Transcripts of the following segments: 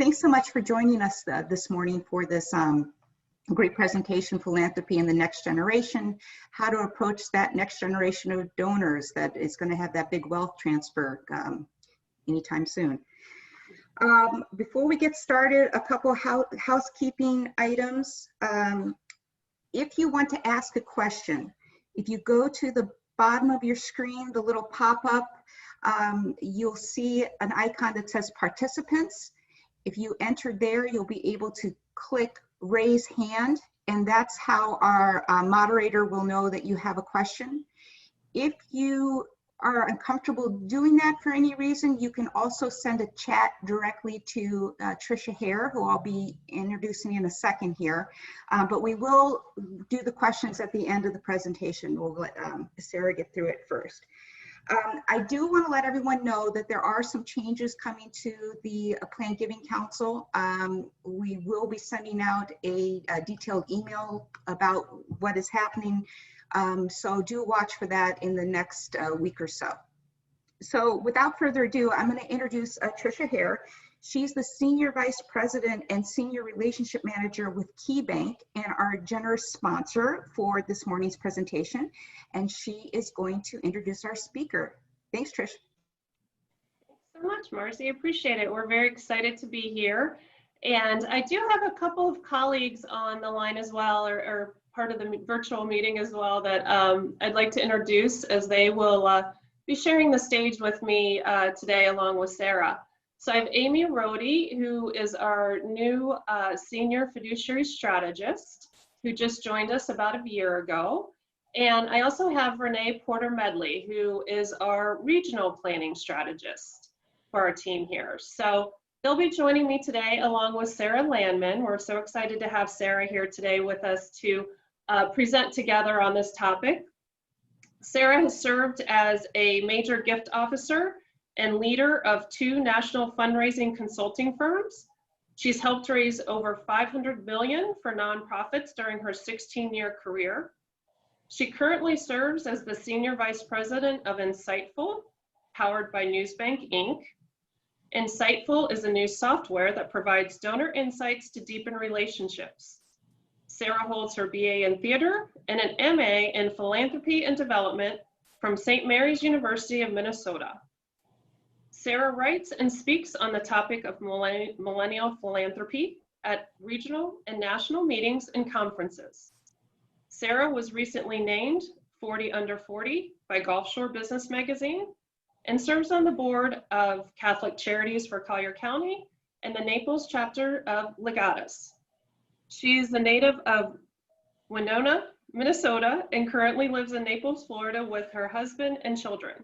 Thanks so much for joining us this morning for this great presentation, Philanthropy in the Next Generation, how to approach that next generation of donors that is going to have that big wealth transfer anytime soon. Before we get started, a couple housekeeping items. If you want to ask a question, if you go to the bottom of your screen, the little pop-up, you'll see an icon that says participants. If you enter there, you'll be able to click raise hand, and that's how our moderator will know that you have a question. If you are uncomfortable doing that for any reason, you can also send a chat directly to Tricia Hare, who I'll be introducing in a second here. But we will do the questions at the end of the presentation. We'll let Sarah get through it first. I do want to let everyone know that there are some changes coming to the Planned Giving Council. We will be sending out a detailed email about what is happening. So do watch for that in the next week or so. So without further ado, I'm going to introduce Tricia Hare. She's the Senior Vice President and Senior Relationship Manager with KeyBank and our generous sponsor for this morning's presentation. And she is going to introduce our speaker. Thanks, Trish. Thanks so much, Marcy. Appreciate it. We're very excited to be here. And I do have a couple of colleagues on the line as well, or part of the virtual meeting as well, that I'd like to introduce, as they will be sharing the stage with me today along with Sarah. So I have Amy Rohde, who is our new Senior Fiduciary Strategist, who just joined us about a year ago. And I also have Renee Porter-Medley, who is our Regional Planning Strategist for our team here. So they'll be joining me today along with Sarah Landman. We're so excited to have Sarah here today with us to present together on this topic. Sarah has served as a major gift officer and leader of 2 national fundraising consulting firms. She's helped raise over $500 million for nonprofits during her 16-year career. She currently serves as the Senior Vice President of Insightful, powered by Newsbank, Inc. Insightful is a new software that provides donor insights to deepen relationships. Sarah holds her BA in Theater and an MA in Philanthropy and Development from St. Mary's University of Minnesota. Sarah writes and speaks on the topic of millennial philanthropy at regional and national meetings and conferences. Sarah was recently named 40 Under 40 by Gulf Shore Business Magazine and serves on the board of Catholic Charities for Collier County and the Naples chapter of Legatus. She is the native of Winona, Minnesota, and currently lives in Naples, Florida with her husband and children.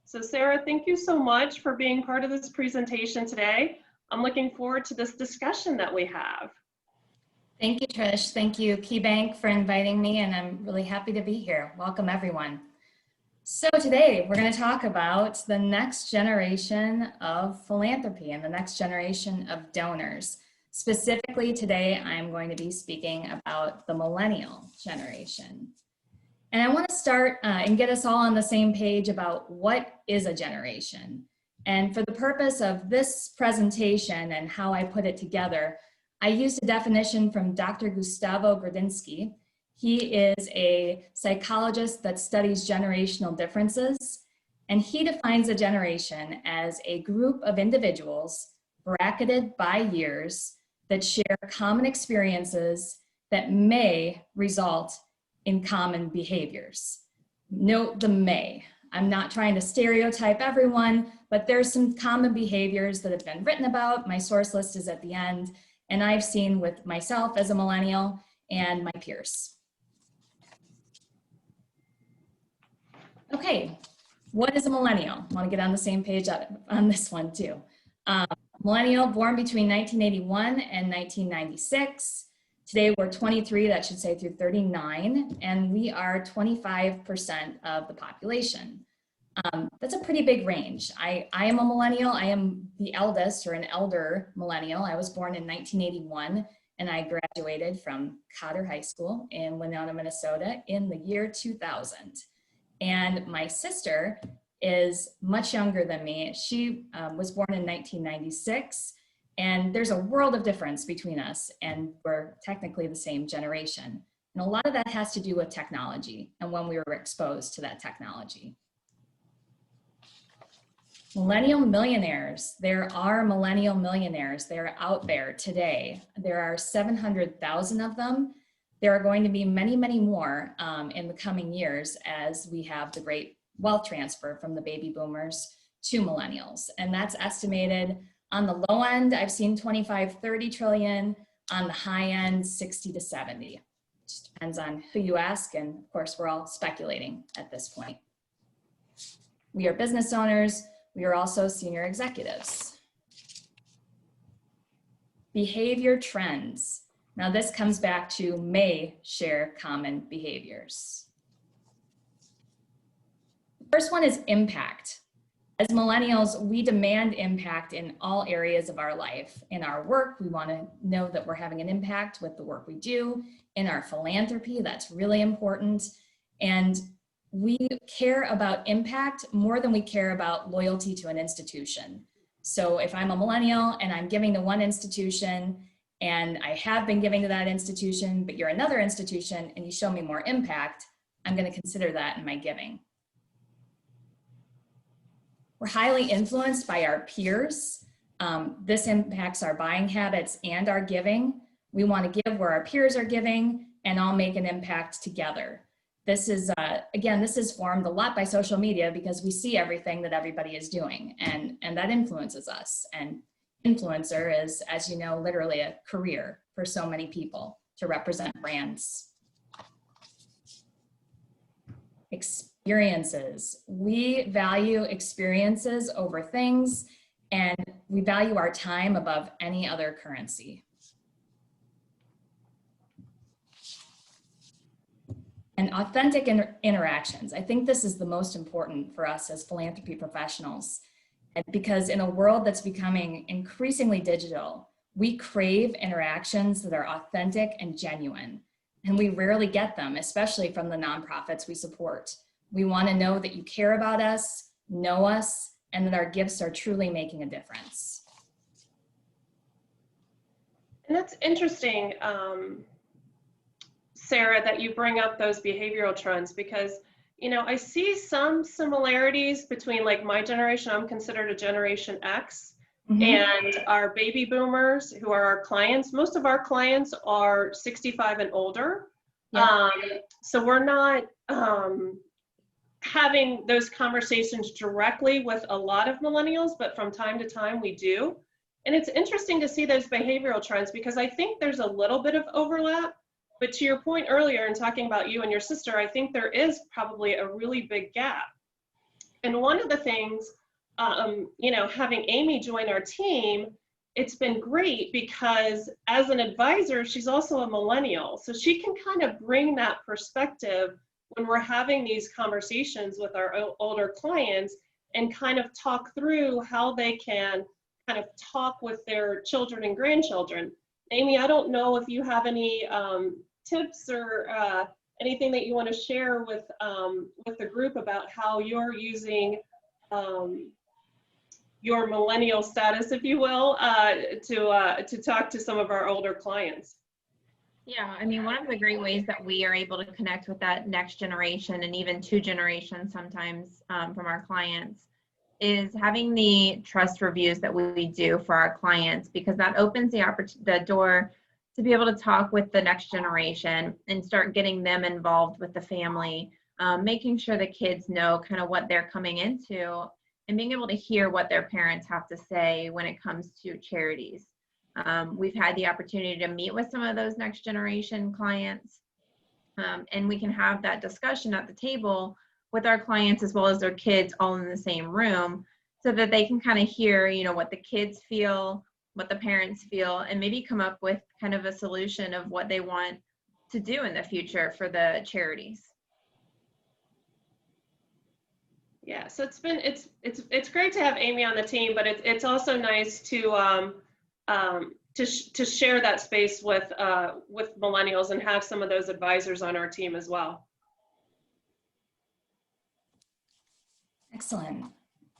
So Sarah, thank you so much for being part of this presentation today. I'm looking forward to this discussion that we have. Thank you, Trish. Thank you, KeyBank, for inviting me, and I'm really happy to be here. Welcome, everyone. So today, we're going to talk about the next generation of philanthropy and the next generation of donors. Specifically today, I'm going to be speaking about the millennial generation. And I want to start and get us all on the same page about what is a generation. And for the purpose of this presentation and how I put it together, I used a definition from Dr. Gustavo Grudzinski. He is a psychologist that studies generational differences, and he defines a generation as a group of individuals bracketed by years that share common experiences that may result in common behaviors. Note the may. I'm not trying to stereotype everyone, but there's some common behaviors that have been written about. My source list is at the end, and I've seen with myself as a millennial and my peers. Okay, what is a millennial? I want to get on the same page on this one too. Millennial, born between 1981 and 1996. Today we're 23, that should say, through 39, and we are 25% of the population. That's a pretty big range. I am a millennial. I am the eldest, or an elder millennial. I was born in 1981, and I graduated from Cotter High School in Winona, Minnesota in the year 2000. And my sister is much younger than me. She was born in 1996, And there's a world of difference between us, and we're technically the same generation. And a lot of that has to do with technology and when we were exposed to that technology. Millennial millionaires. There are millennial millionaires. They're out there today. There are 700,000 of them. There are going to be many, many more in the coming years as we have the great wealth transfer from the baby boomers to millennials. And that's estimated on the low end, I've seen 25, 30 trillion. On the high end, 60 to 70. Just depends on who you ask. And of course, we're all speculating at this point. We are business owners. We are also senior executives. Behavior trends. Now this comes back to may share common behaviors. The first one is impact. As millennials, we demand impact in all areas of our life. In our work, we want to know that we're having an impact with the work we do. In our philanthropy, that's really important. And we care about impact more than we care about loyalty to an institution. So if I'm a millennial and I'm giving to one institution and I have been giving to that institution, but you're another institution and you show me more impact, I'm going to consider that in my giving. We're highly influenced by our peers. This impacts our buying habits and our giving. We want to give where our peers are giving and all make an impact together. This is, again, this is formed a lot by social media because we see everything that everybody is doing and that influences us. And influencer is, as you know, literally a career for so many people to represent brands. Experiences. We value experiences over things, and we value our time above any other currency. And authentic interactions. I think this is the most important for us as philanthropy professionals, and because in a world that's becoming increasingly digital, we crave interactions that are authentic and genuine, and we rarely get them, especially from the nonprofits we support. We want to know that you care about us, know us, and that our gifts are truly making a difference. And that's interesting, Sarah, that you bring up those behavioral trends because, you know, I see some similarities between like my generation, I'm considered a Generation X, and our baby boomers who are our clients. Most of our clients are 65 and older. Yeah. So we're not having those conversations directly with a lot of millennials, but from time to time we do. And it's interesting to see those behavioral trends because I think there's a little bit of overlap, but to your point earlier in talking about you and your sister, I think there is probably a really big gap. And one of the things, you know, having Amy join our team, it's been great because as an advisor, she's also a millennial. So she can kind of bring that perspective when we're having these conversations with our older clients and kind of talk through how they can kind of talk with their children and grandchildren. Amy, I don't know if you have any tips or anything that you want to share with the group about how you're using your millennial status, if you will, to talk to some of our older clients. Yeah, I mean, one of the great ways that we are able to connect with that next generation and even two generations sometimes from our clients is having the trust reviews that we do for our clients, because that opens the door to be able to talk with the next generation and start getting them involved with the family, making sure the kids know kind of what they're coming into and being able to hear what their parents have to say when it comes to charities. We've had the opportunity to meet with some of those next generation clients, and we can have that discussion at the table with our clients as well as their kids all in the same room so that they can kind of hear, you know, what the kids feel, what the parents feel, and maybe come up with kind of a solution of what they want to do in the future for the charities. Yeah, so it's great to have Amy on the team, but it's also nice to share that space with millennials and have some of those advisors on our team as well. Excellent.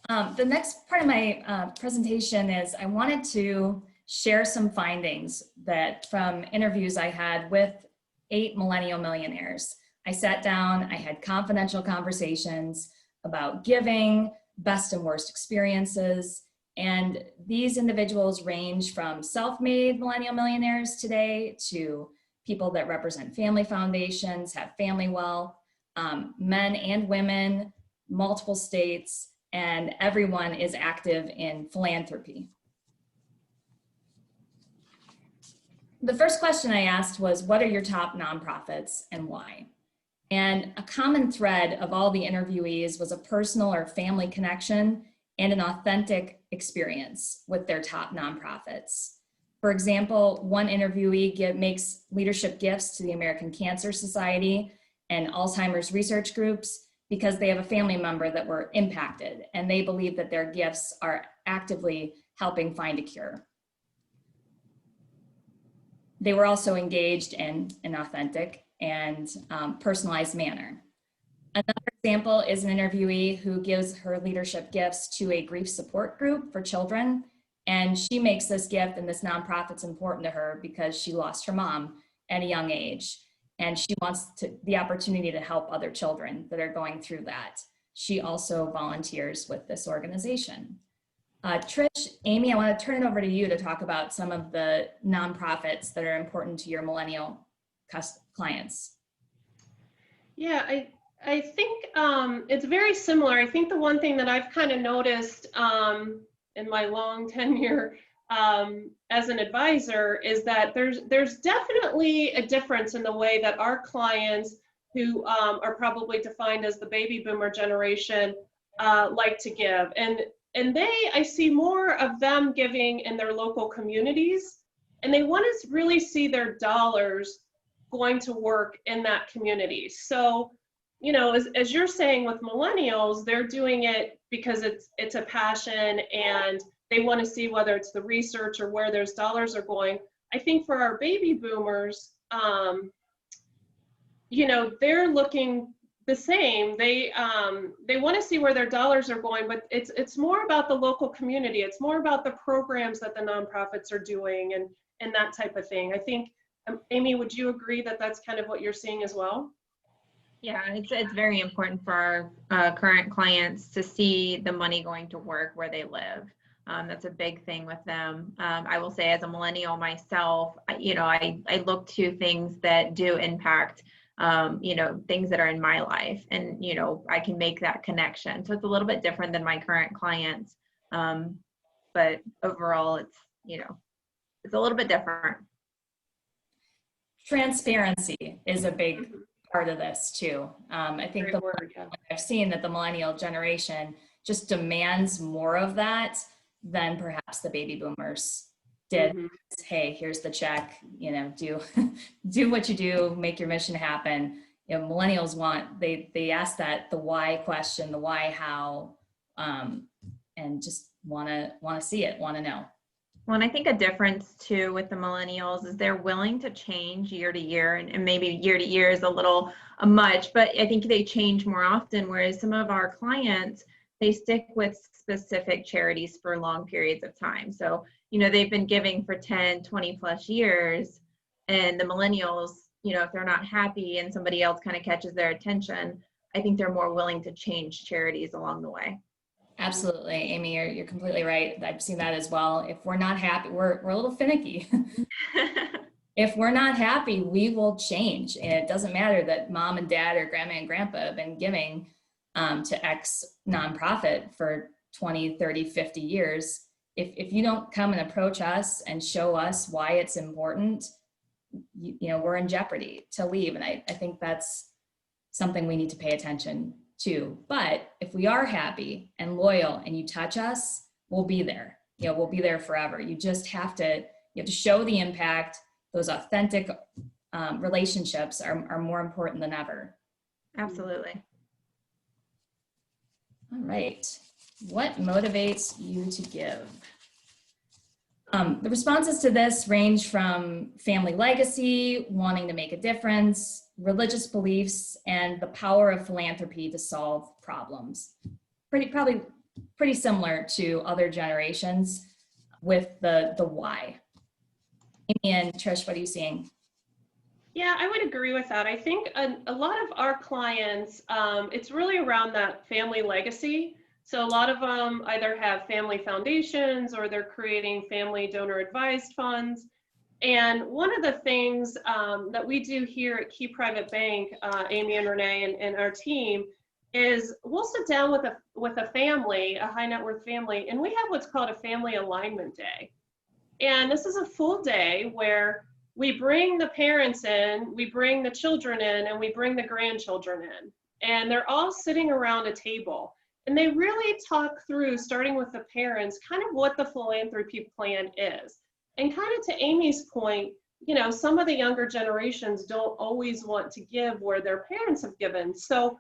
The next part of my presentation is I wanted to share some findings that from interviews I had with 8 millennial millionaires. I sat down, I had confidential conversations about giving, best and worst experiences, and these individuals range from self-made millennial millionaires today to people that represent family foundations, have family wealth, men and women, multiple states, and everyone is active in philanthropy. The first question I asked was, what are your top nonprofits and why? And a common thread of all the interviewees was a personal or family connection and an authentic experience with their top nonprofits. For example, one interviewee makes leadership gifts to the American Cancer Society and Alzheimer's research groups because they have a family member that were impacted and they believe that their gifts are actively helping find a cure. They were also engaged in an authentic and personalized manner. Another example is an interviewee who gives her leadership gifts to a grief support group for children. And she makes this gift, and this nonprofit's important to her because she lost her mom at a young age. And she wants the opportunity to help other children that are going through that. She also volunteers with this organization. Trish, Amy, I want to turn it over to you to talk about some of the nonprofits that are important to your millennial clients. Yeah, I think it's very similar. I think the one thing that I've kind of noticed in my long tenure as an advisor is that there's definitely a difference in the way that our clients, who are probably defined as the baby boomer generation, like to give. And I see more of them giving in their local communities, and they want to really see their dollars going to work in that community. So, you know, as you're saying with millennials, they're doing it because it's a passion and they want to see whether it's the research or where those dollars are going. I think for our baby boomers, you know, they're looking the same. They want to see where their dollars are going, but it's more about the local community. It's more about the programs that the nonprofits are doing and that type of thing. I think, Amy, would you agree that that's kind of what you're seeing as well? Yeah, it's very important for our current clients to see the money going to work where they live. That's a big thing with them. I will say, as a millennial myself, I look to things that do impact, things that are in my life, and I can make that connection. So it's a little bit different than my current clients, but overall, it's a little bit different. Transparency is a big part of this too. I think I've seen that the millennial generation just demands more of that than perhaps the baby boomers did. Hey, here's the check, do what you do, make your mission happen. Millennials they ask the why question, the why, how, and just want to see it, want to know. Well, and I think a difference too with the millennials is they're willing to change year to year, and maybe year to year is a little much, but I think they change more often, whereas some of our clients, they stick with specific charities for long periods of time. So, they've been giving for 10, 20 plus years, and the millennials, if they're not happy and somebody else kind of catches their attention, I think they're more willing to change charities along the way. Absolutely, Amy, you're completely right. I've seen that as well. If we're not happy, we're a little finicky. If we're not happy, we will change. And it doesn't matter that mom and dad or grandma and grandpa have been giving to X nonprofit for 20, 30, 50 years. If you don't come and approach us and show us why it's important, we're in jeopardy to leave. And I think that's something we need to pay attention to. But if we are happy and loyal and you touch us, we'll be there. We'll be there forever. You just have to show the impact. Those authentic relationships are more important than ever. Absolutely. All right. What motivates you to give? The responses to this range from family legacy, wanting to make a difference, religious beliefs, and the power of philanthropy to solve problems. Probably pretty similar to other generations. with the why. Amy and Trish, what are you seeing? Yeah, I would agree with that. I think a lot of our clients, it's really around that family legacy. So a lot of them either have family foundations or they're creating family donor advised funds. And one of the things that we do here at Key Private Bank, Amy and Renee and our team, is we'll sit down with a family, a high net worth family, and we have what's called a family alignment day. And this is a full day where we bring the parents in, we bring the children in, and we bring the grandchildren in. And they're all sitting around a table. And they really talk through, starting with the parents, kind of what the philanthropy plan is. And kind of to Amy's point, you know, some of the younger generations don't always want to give where their parents have given. So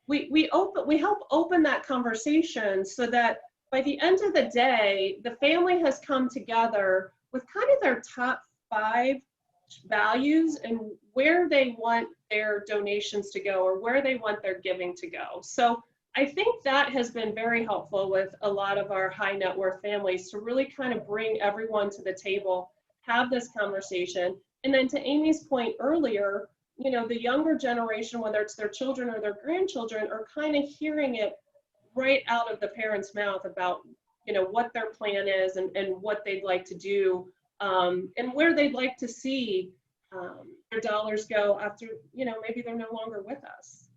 we help open that conversation so that by the end of the day, the family has come together with kind of their top 5 values and where they want their donations to go or where they want their giving to go. So I think that has been very helpful with a lot of our high net worth families to really kind of bring everyone to the table, have this conversation. And then to Amy's point earlier, you know, the younger generation, whether it's their children or their grandchildren, are kind of hearing it right out of the parents' mouth about, you know, what their plan is and what they'd like to do. And where they'd like to see their dollars go after, you know, maybe they're no longer with us.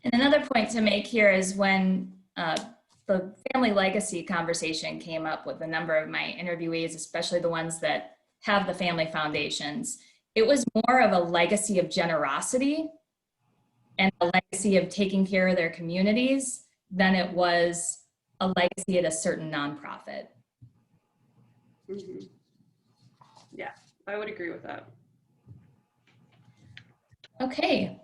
And another point to make here is when the family legacy conversation came up with a number of my interviewees, especially the ones that have the family foundations, it was more of a legacy of generosity and a legacy of taking care of their communities than it was a legacy at a certain nonprofit. Mm-hmm. Yeah, I would agree with that. Okay,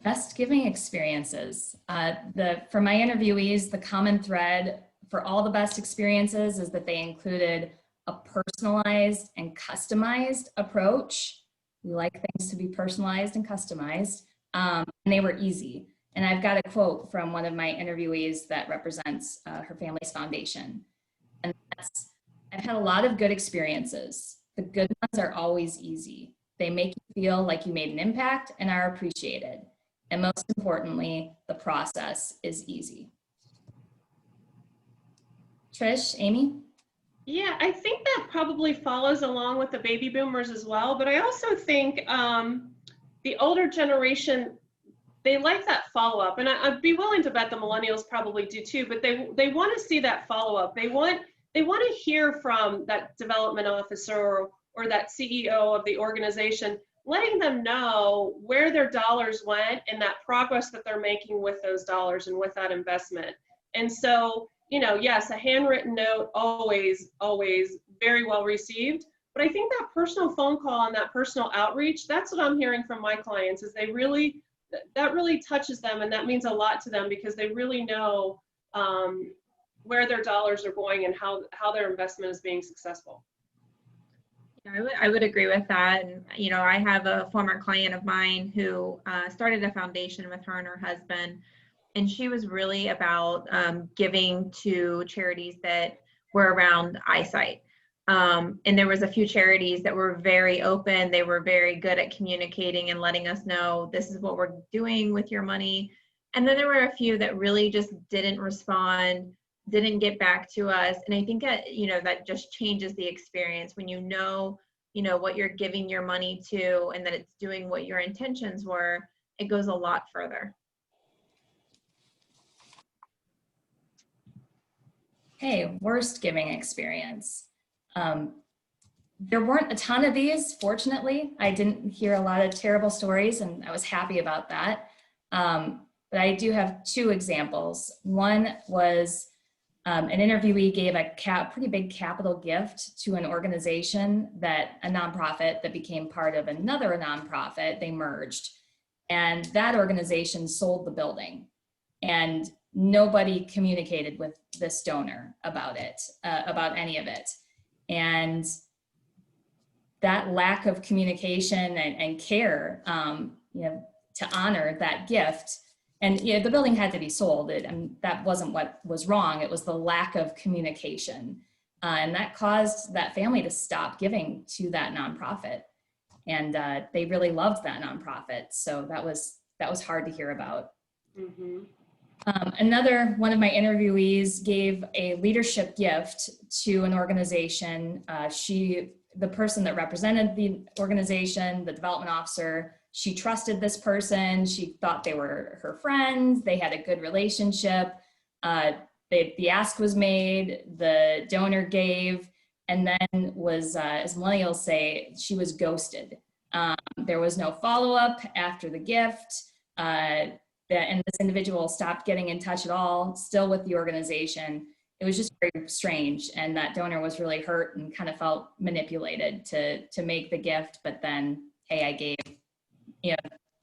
best giving experiences. For my interviewees, the common thread for all the best experiences is that they included a personalized and customized approach. We like things to be personalized and customized, and they were easy. And I've got a quote from one of my interviewees that represents her family's foundation. And that's, I've had a lot of good experiences. The good ones are always easy. They make you feel like you made an impact and are appreciated. And most importantly, the process is easy. Trish, Amy? Yeah, I think that probably follows along with the baby boomers as well. But I also think the older generation, they like that follow-up. And I'd be willing to bet the millennials probably do too, but they want to see that follow-up. They want to hear from that development officer or that CEO of the organization, letting them know where their dollars went and that progress that they're making with those dollars and with that investment. And so, you know, yes, a handwritten note, always very well received. But I think that personal phone call and that personal outreach, that's what I'm hearing from my clients, is that really touches them, and that means a lot to them because they really know where their dollars are going and how their investment is being successful. I would agree with that. And, you know, I have a former client of mine who started a foundation with her and her husband, and she was really about giving to charities that were around eyesight. And there was a few charities that were very open. They were very good at communicating and letting us know this is what we're doing with your money. And then there were a few that really just didn't respond, didn't get back to us. And I think that, you know, that just changes the experience when you know what you're giving your money to and that it's doing what your intentions were. It goes a lot further. Hey, worst giving experience. There weren't a ton of these, fortunately. I didn't hear a lot of terrible stories, and I was happy about that. But I do have 2 examples. One was an interviewee gave a pretty big capital gift to an organization, a nonprofit that became part of another nonprofit. They merged, and that organization sold the building, and nobody communicated with this donor about it, about any of it. And that lack of communication and care, you know, to honor that gift And the building had to be sold. And that wasn't what was wrong. It was the lack of communication. And that caused that family to stop giving to that nonprofit. And they really loved that nonprofit. So that was hard to hear about. Mm-hmm. Another one of my interviewees gave a leadership gift to an organization. The person that represented the organization, the development officer, she trusted this person. She thought they were her friends. They had a good relationship. The ask was made, the donor gave, and then was, as millennials say, she was ghosted. There was no follow-up after the gift. And this individual stopped getting in touch at all, still with the organization. It was just very strange. And that donor was really hurt and kind of felt manipulated to make the gift, but then, hey, I gave,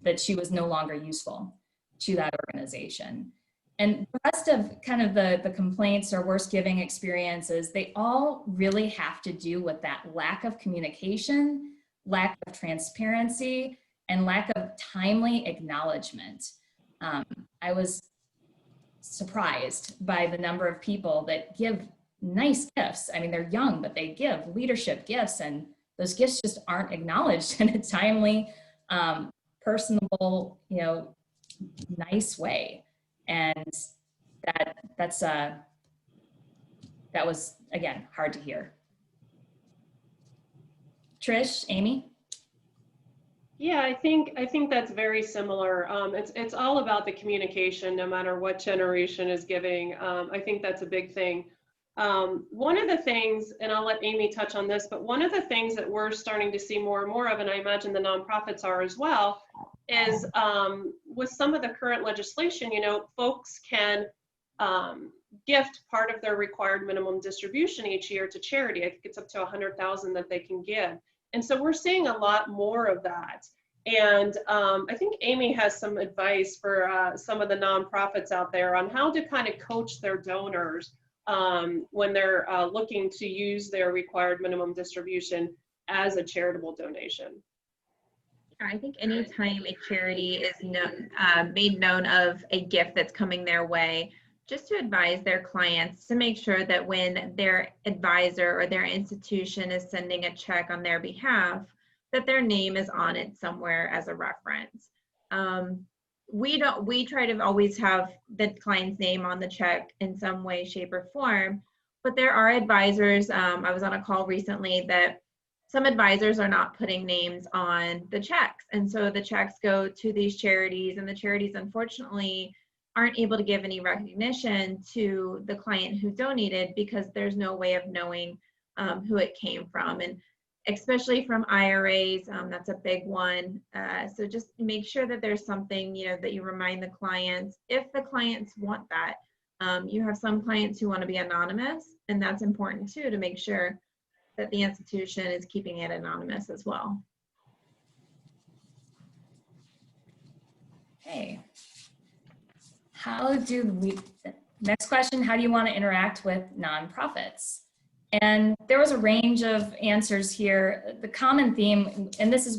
that she was no longer useful to that organization. And the rest of kind of the complaints or worst giving experiences, they all really have to do with that lack of communication, lack of transparency, and lack of timely acknowledgement. I was surprised by the number of people that give nice gifts. I mean, they're young, but they give leadership gifts, and those gifts just aren't acknowledged in a timely, personable, nice way. And that was, again, hard to hear. Trish, Amy? Yeah, I think that's very similar. It's all about the communication, no matter what generation is giving. I think that's a big thing. One of the things, and I'll let Amy touch on this, but one of the things that we're starting to see more and more of, and I imagine the nonprofits are as well, is with some of the current legislation, folks can gift part of their required minimum distribution each year to charity. I think it's up to 100,000 that they can give. And so we're seeing a lot more of that. And I think Amy has some advice for some of the nonprofits out there on how to kind of coach their donors when they're looking to use their required minimum distribution as a charitable donation. I think anytime a charity is made known of a gift that's coming their way, just to advise their clients to make sure that when their advisor or their institution is sending a check on their behalf, that their name is on it somewhere as a reference. We try to always have the client's name on the check in some way, shape, or form, but there are advisors. I was on a call recently that some advisors are not putting names on the checks. And so the checks go to these charities, and the charities, unfortunately, aren't able to give any recognition to the client who donated because there's no way of knowing who it came from. And especially from IRAs, that's a big one. So just make sure that there's something, that you remind the clients, if the clients want that. You have some clients who want to be anonymous, and that's important too, to make sure that the institution is keeping it anonymous as well. Okay. Next question, how do you want to interact with nonprofits? And there was a range of answers here. The common theme, and this is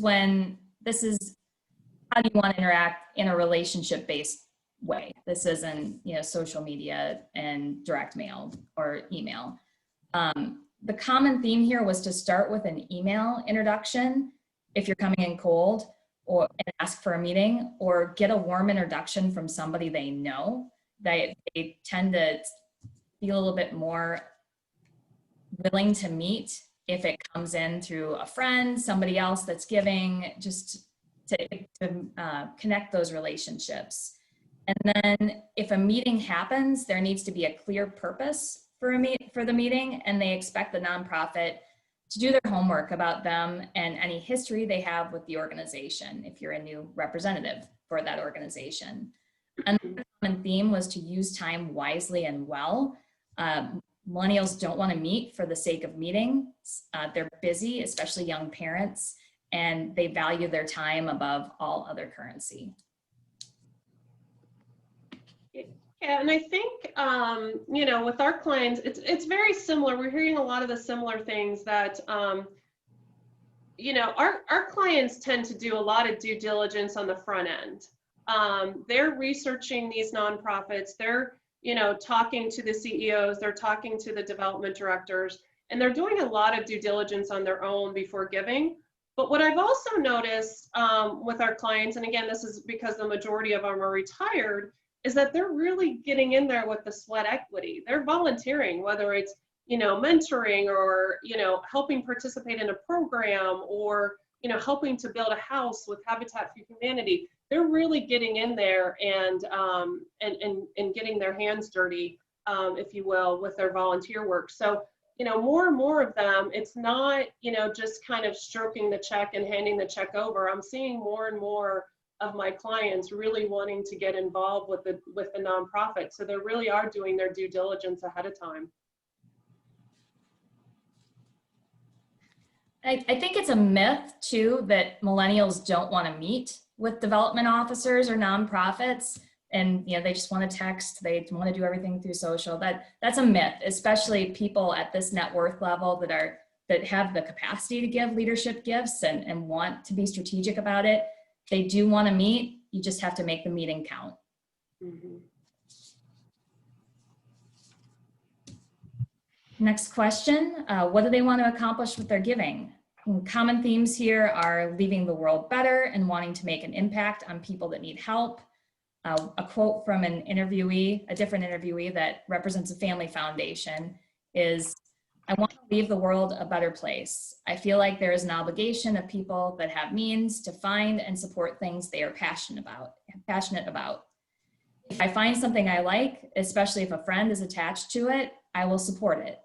how do you want to interact in a relationship-based way? This isn't, social media and direct mail or email. The common theme here was to start with an email introduction if you're coming in cold, and ask for a meeting, or get a warm introduction from somebody they know. They tend to be a little bit more willing to meet if it comes in through a friend, somebody else that's giving, just to connect those relationships. And then if a meeting happens, there needs to be a clear purpose for the meeting, and they expect the nonprofit to do their homework about them and any history they have with the organization, if you're a new representative for that organization. Another common theme was to use time wisely and well. Millennials don't want to meet for the sake of meeting. They're busy, especially young parents, and they value their time above all other currency. Yeah, and I think, with our clients, it's very similar. We're hearing a lot of the similar things that, our clients tend to do a lot of due diligence on the front end. they're researching these nonprofits. They're, talking to the CEOs, they're talking to the development directors, and they're doing a lot of due diligence on their own before giving. But what I've also noticed with our clients, and again, this is because the majority of them are retired, is that they're really getting in there with the sweat equity. They're volunteering, whether it's, mentoring or, helping participate in a program or, helping to build a house with Habitat for Humanity. They're really getting in there and getting their hands dirty, if you will, with their volunteer work. So, more and more of them, it's not, just kind of stroking the check and handing the check over. I'm seeing more and more of my clients really wanting to get involved with the nonprofit. So they really are doing their due diligence ahead of time. I think it's a myth too that millennials don't want to meet with development officers or nonprofits, and they just want to text, they want to do everything through social. That's a myth, especially people at this net worth level that have the capacity to give leadership gifts and want to be strategic about it. They do want to meet, you just have to make the meeting count. Mm-hmm. Next question, what do they want to accomplish with their giving? Common themes here are leaving the world better and wanting to make an impact on people that need help. A quote from an interviewee, a different interviewee that represents a family foundation is, I want to leave the world a better place. I feel like there is an obligation of people that have means to find and support things they are passionate about. If I find something I like, especially if a friend is attached to it, I will support it.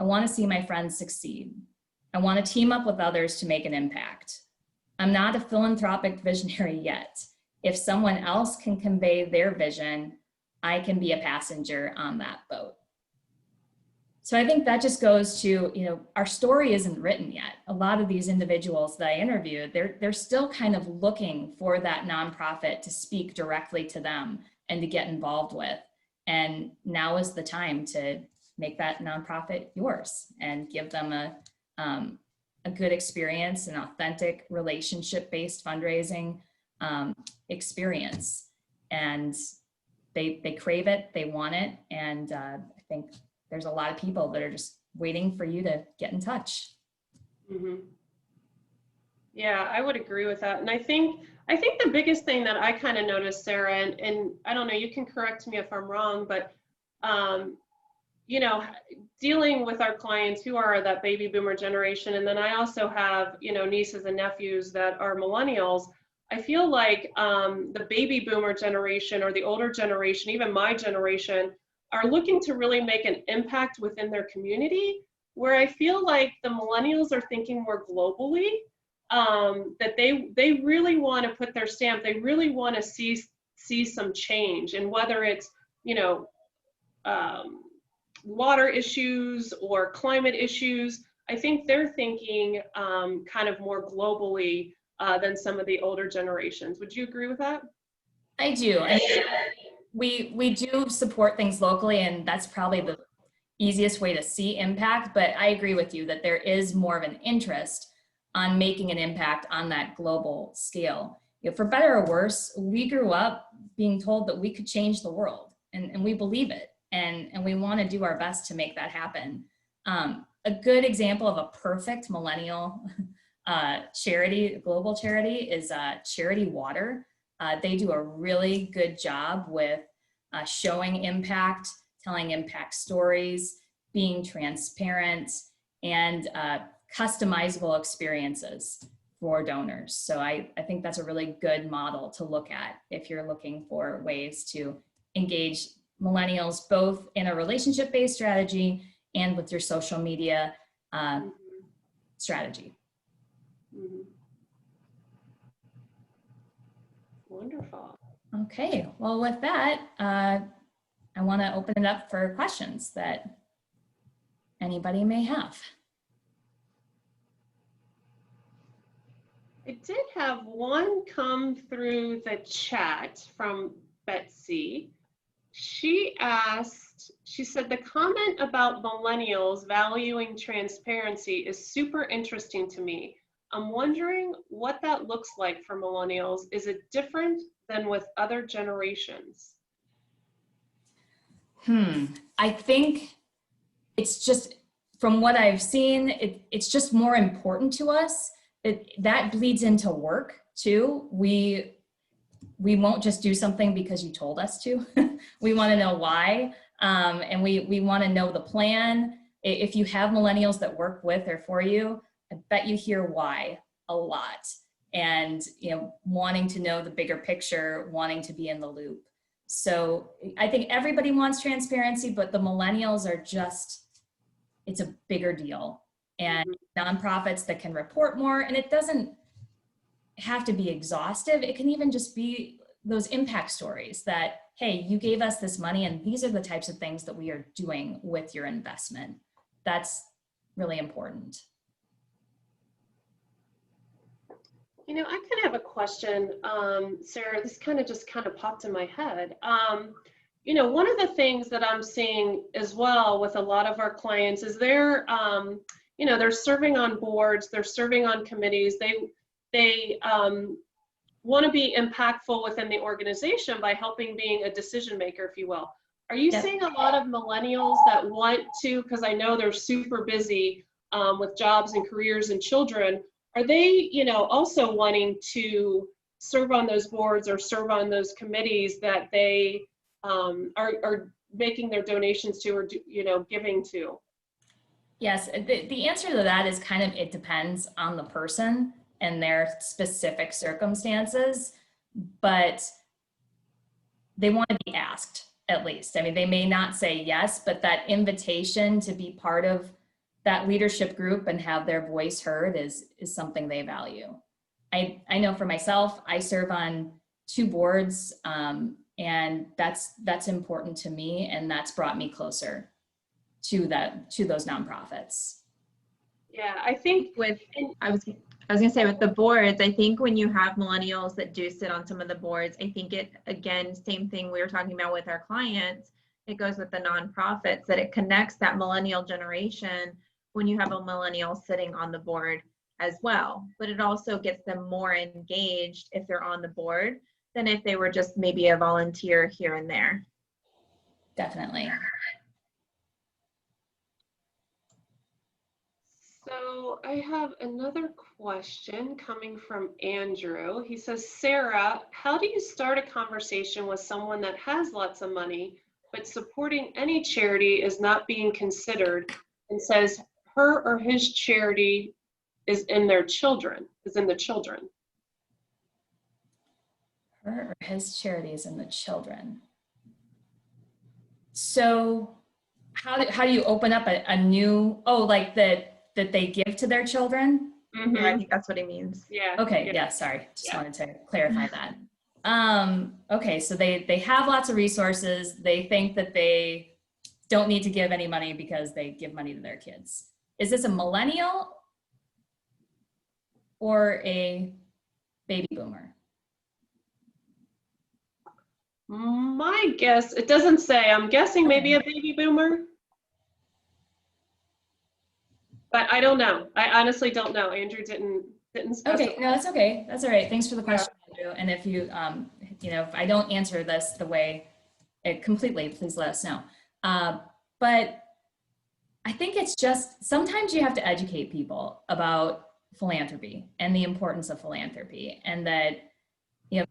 I want to see my friends succeed. I want to team up with others to make an impact. I'm not a philanthropic visionary yet. If someone else can convey their vision, I can be a passenger on that boat. So I think that just goes to, our story isn't written yet. A lot of these individuals that I interviewed, they're still kind of looking for that nonprofit to speak directly to them and to get involved with. And now is the time to make that nonprofit yours and give them a good experience, an authentic relationship-based fundraising experience. And they crave it, they want it. And I think there's a lot of people that are just waiting for you to get in touch. Mm-hmm. Yeah, I would agree with that. And I think the biggest thing that I kind of noticed, Sarah, and I don't know, you can correct me if I'm wrong, but dealing with our clients who are that baby boomer generation, and then I also have, nieces and nephews that are millennials. I feel like the baby boomer generation or the older generation, even my generation, are looking to really make an impact within their community, where I feel like the millennials are thinking more globally, that they really want to put their stamp, they really want to see some change. And whether it's, water issues or climate issues, I think they're thinking kind of more globally than some of the older generations. Would you agree with that? I do. We do support things locally, and that's probably the easiest way to see impact, but I agree with you that there is more of an interest on making an impact on that global scale. For better or worse, we grew up being told that we could change the world, and we believe it, and we want to do our best to make that happen. A good example of a perfect millennial charity, global charity, is Charity Water. They do a really good job with showing impact, telling impact stories, being transparent, and customizable experiences for donors. So I think that's a really good model to look at if you're looking for ways to engage millennials, both in a relationship-based strategy and with your social media strategy. Mm-hmm. Wonderful. Okay, well, with that, I want to open it up for questions that anybody may have. I did have one come through the chat from Betsy. She said, the comment about millennials valuing transparency is super interesting to me. I'm wondering what that looks like for millennials. Is it different than with other generations? I think it's just, from what I've seen, it's just more important to us. That bleeds into work too. We won't just do something because you told us to. We want to know why, and we want to know the plan. If you have millennials that work with or for you, I bet you hear why a lot, and wanting to know the bigger picture, wanting to be in the loop. So I think everybody wants transparency, but the millennials are just, it's a bigger deal. And nonprofits that can report more, and it doesn't have to be exhaustive. It can even just be those impact stories that, hey, you gave us this money and these are the types of things that we are doing with your investment. That's really important. I kind of have a question, Sarah. This kind of popped in my head. One of the things that I'm seeing as well with a lot of our clients is they're serving on boards, they're serving on committees. They want to be impactful within the organization by helping being a decision maker, if you will. Are you seeing a lot of millennials that want to, because I know they're super busy with jobs and careers and children, are they, also wanting to serve on those boards or serve on those committees that they are making their donations to or, giving to? Yes, the answer to that is kind of, it depends on the person and their specific circumstances, but they want to be asked at least. I mean, they may not say yes, but that invitation to be part of that leadership group and have their voice heard is something they value. I know for myself, I serve on 2 boards, and that's important to me, and that's brought me closer to those nonprofits. Yeah, I think I was gonna say with the boards, I think when you have millennials that do sit on some of the boards, I think it, again, same thing we were talking about with our clients, it goes with the nonprofits, that it connects that millennial generation when you have a millennial sitting on the board as well. But it also gets them more engaged if they're on the board than if they were just maybe a volunteer here and there. Definitely. So I have another question coming from Andrew. He says, Sarah, how do you start a conversation with someone that has lots of money, but supporting any charity is not being considered, and says her or his charity is in the children? Her or his charity is in the children. So how do you open up a new, like that they give to their children? Mm-hmm. Yeah, I think that's what he means. Yeah. Okay. Yeah. Sorry. Just wanted to clarify that. Okay. So they have lots of resources. They think that they don't need to give any money because they give money to their kids. Is this a millennial or a baby boomer? My guess, it doesn't say. I'm guessing maybe a baby boomer. But I don't know. I honestly don't know. Andrew didn't specify. Okay, no, that's okay. That's all right. Thanks for the question, Andrew. And if you, if I don't answer this the way it completely, please let us know. But I think it's just, sometimes you have to educate people about philanthropy and the importance of philanthropy. And that,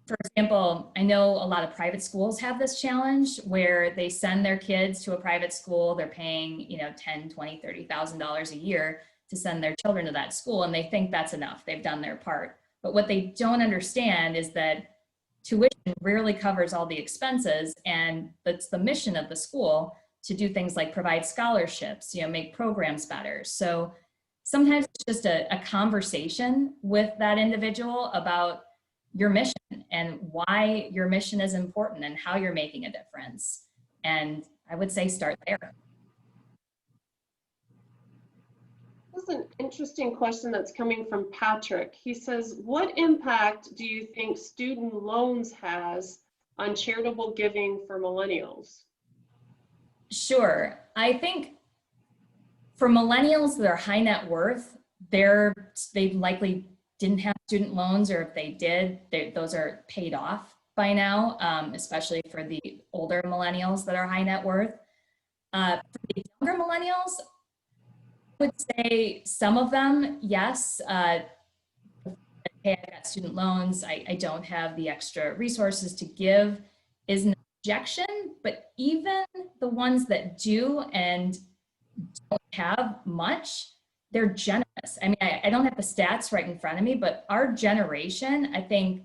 for example, I know a lot of private schools have this challenge where they send their kids to a private school. They're paying, $10,000, $20,000, $30,000 a year to send their children to that school. And they think that's enough. They've done their part. But what they don't understand is that tuition rarely covers all the expenses. And that's the mission of the school, to do things like provide scholarships, make programs better. So sometimes it's just a conversation with that individual about your mission and why your mission is important and how you're making a difference. And I would say start there. This is an interesting question that's coming from Patrick. He says, what impact do you think student loans has on charitable giving for millennials? Sure. I think for millennials that are high net worth, they likely didn't have student loans, or if they did, those are paid off by now, especially for the older millennials that are high net worth. For the younger millennials, I would say some of them, yes. Hey, I got student loans, I don't have the extra resources to give is an objection, but even the ones that do and don't have much, they're generous. I mean, I don't have the stats right in front of me, but our generation, I think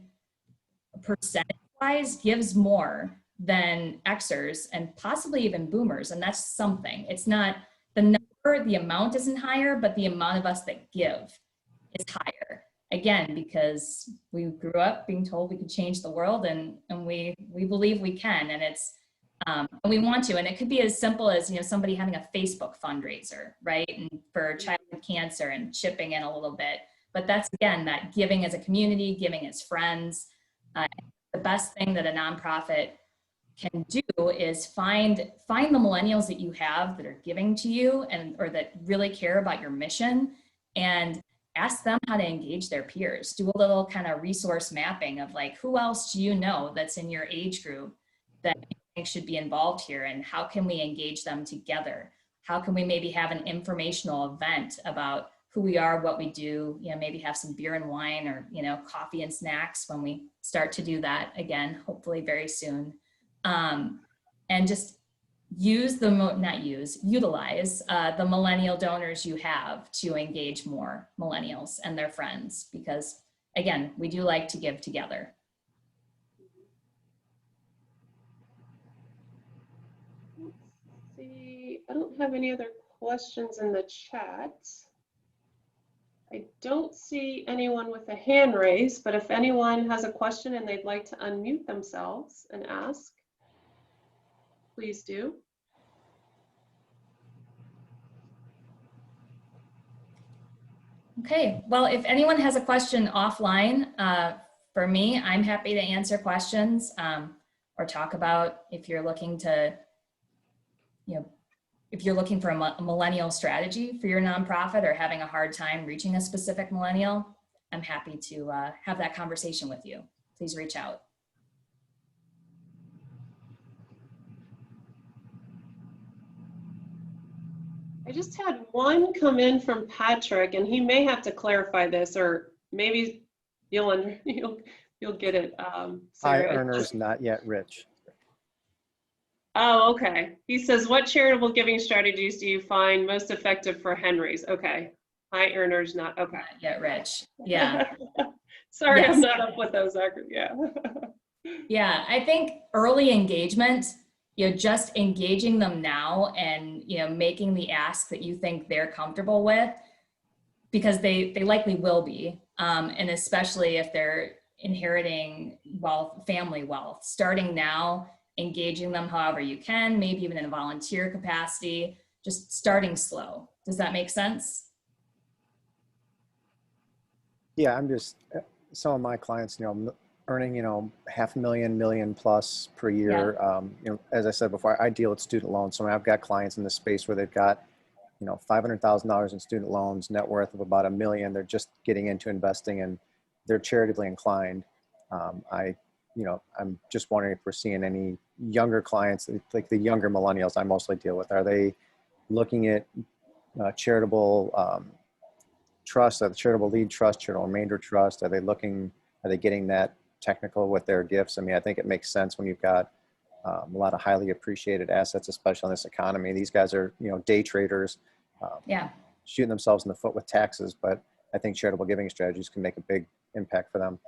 percentage-wise gives more than Xers and possibly even boomers, and that's something. It's not the number, the amount isn't higher, but the amount of us that give is higher. Again, because we grew up being told we could change the world, and we believe we can, and it's and we want to. And it could be as simple as, you know, somebody having a Facebook fundraiser, right, and for childhood cancer and chipping in a little bit. But that's, again, that giving as a community, giving as friends. The best thing that a nonprofit can do is find the millennials that you have that are giving to you and or that really care about your mission, and ask them how to engage their peers. Do a little kind of resource mapping of like, who else do you know that's in your age group that you think should be involved here, and how can we engage them together? How can we maybe have an informational event about who we are, what we do, you know, maybe have some beer and wine, or, you know, coffee and snacks when we start to do that again, hopefully very soon. And just utilize the millennial donors you have to engage more millennials and their friends, because again, we do like to give together. Let's see, I don't have any other questions in the chat. I don't see anyone with a hand raised, but if anyone has a question and they'd like to unmute themselves and ask, please do. Okay, well, if anyone has a question offline for me, I'm happy to answer questions or talk about if you're looking to, you know, if you're looking for a millennial strategy for your nonprofit or having a hard time reaching a specific millennial, I'm happy to have that conversation with you. Please reach out. I just had one come in from Patrick, and he may have to clarify this, or maybe you'll get it. High Sarah. earners, not yet rich. Oh, okay. He says, what charitable giving strategies do you find most effective for Henry's? Okay. High earners, not, okay. Not yet rich. Yeah. Sorry, Yes. I'm not up with those. Yeah. Yeah, I think early engagement, you know, just engaging them now and, you know, making the ask that you think they're comfortable with, because they likely will be. And especially if they're inheriting wealth, family wealth, starting now, engaging them however you can, maybe even in a volunteer capacity, just starting slow. Does that make sense? Yeah, I'm just, some of my clients, you know, earning, you know, $500,000, million plus per year. You know, as I said before, I deal with student loans. So I've got clients in this space where they've got, you know, $500,000 in student loans, net worth of about $1 million. They're just getting into investing and they're charitably inclined. You know, I'm just wondering if we're seeing any younger clients, like the younger millennials I mostly deal with. Are they looking at charitable trust, charitable lead trust, charitable remainder trust? Are they getting that technical with their gifts? I mean, I think it makes sense when you've got a lot of highly appreciated assets, especially in this economy. These guys are, you know, day traders, shooting themselves in the foot with taxes, but I think charitable giving strategies can make a big impact for them.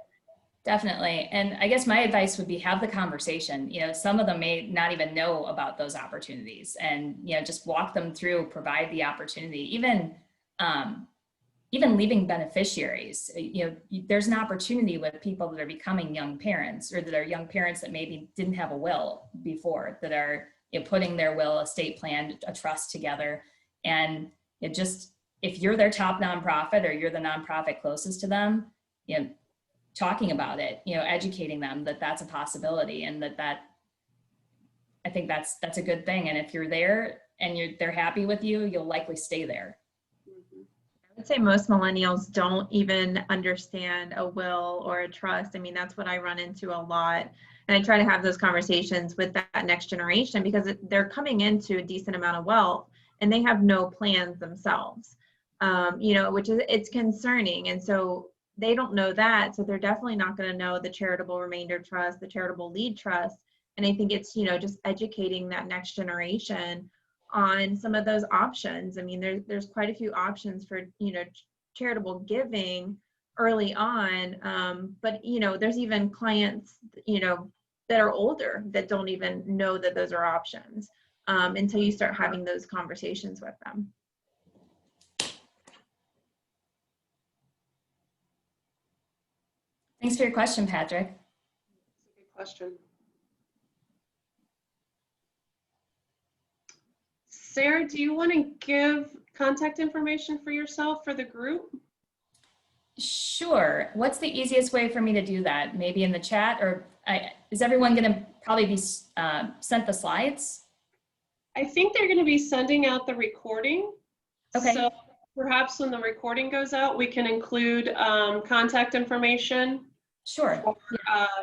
Definitely. And I guess my advice would be have the conversation. You know, some of them may not even know about those opportunities, and, you know, just walk them through, provide the opportunity, even leaving beneficiaries. You know, there's an opportunity with people that are becoming young parents, or that are young parents that maybe didn't have a will before, that are, you know, putting their will, estate plan, a trust together. And it just, if you're their top nonprofit or you're the nonprofit closest to them, you know, talking about it, you know, educating them that that's a possibility, and that I think that's a good thing. And if you're there and they're happy with you, you'll likely stay there. I'd say most millennials don't even understand a will or a trust. I mean, that's what I run into a lot. And I try to have those conversations with that next generation because they're coming into a decent amount of wealth and they have no plans themselves, you know, which is, it's concerning. And so they don't know that. So they're definitely not going to know the charitable remainder trust, the charitable lead trust. And I think it's, you know, just educating that next generation on some of those options. I mean, there's quite a few options for, you know, charitable giving early on. But, you know, there's even clients, you know, that are older that don't even know that those are options until you start having those conversations with them. Thanks for your question, Patrick. That's a good question. Sarah, do you want to give contact information for yourself for the group? Sure. What's the easiest way for me to do that? Maybe in the chat, or is everyone going to probably be sent the slides? I think they're going to be sending out the recording. Okay. So perhaps when the recording goes out, we can include contact information Sure. for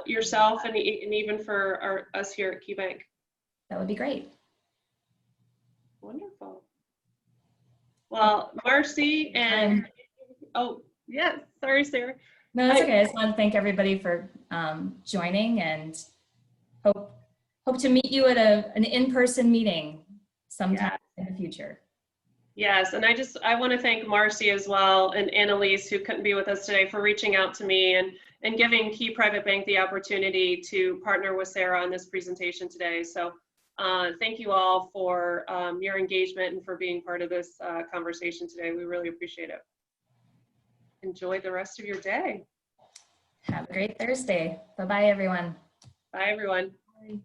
yourself and even for us here at KeyBank. That would be great. Wonderful. Well, Marcy and, oh, yes, sorry, Sarah. No, that's okay. I just want to thank everybody for joining, and hope to meet you at an in-person meeting sometime in the future. Yes, and I want to thank Marcy as well and Annalise, who couldn't be with us today, for reaching out to me and giving Key Private Bank the opportunity to partner with Sarah on this presentation today. So thank you all for your engagement and for being part of this conversation today. We really appreciate it. Enjoy the rest of your day. Have a great Thursday. Bye-bye, everyone. Bye, everyone. Bye.